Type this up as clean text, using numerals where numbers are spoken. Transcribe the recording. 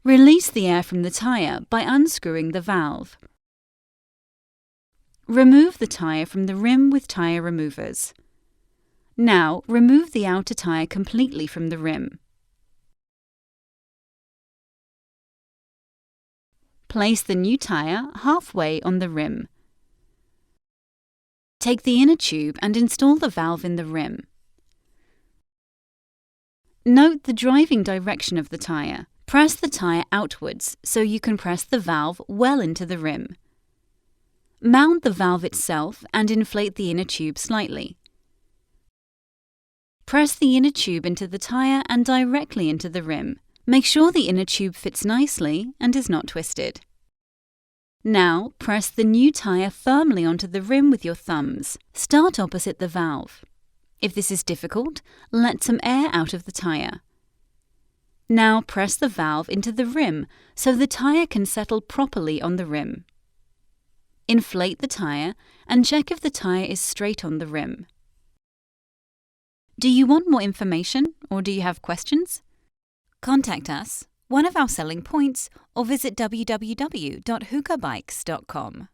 Release the air from the tyre by unscrewing the valve. Remove the tyre from the rim with tyre removers. Now, remove the outer tyre completely from the rim. Place the new tyre halfway on the rim. Take the inner tube and install the valve in the rim. Note the driving direction of the tyre. Press the tyre outwards so you can press the valve well into the rim. Mount the valve itself and inflate the inner tube slightly. Press the inner tube into the tyre and directly into the rim. Make sure the inner tube fits nicely and is not twisted. Now, press the new tyre firmly onto the rim with your thumbs. Start opposite the valve. If this is difficult, let some air out of the tyre. Now press the valve into the rim so the tyre can settle properly on the rim. Inflate the tyre and check if the tyre is straight on the rim. Do you want more information or do you have questions? Contact us, one of our selling points, or visit www.hukabikes.com.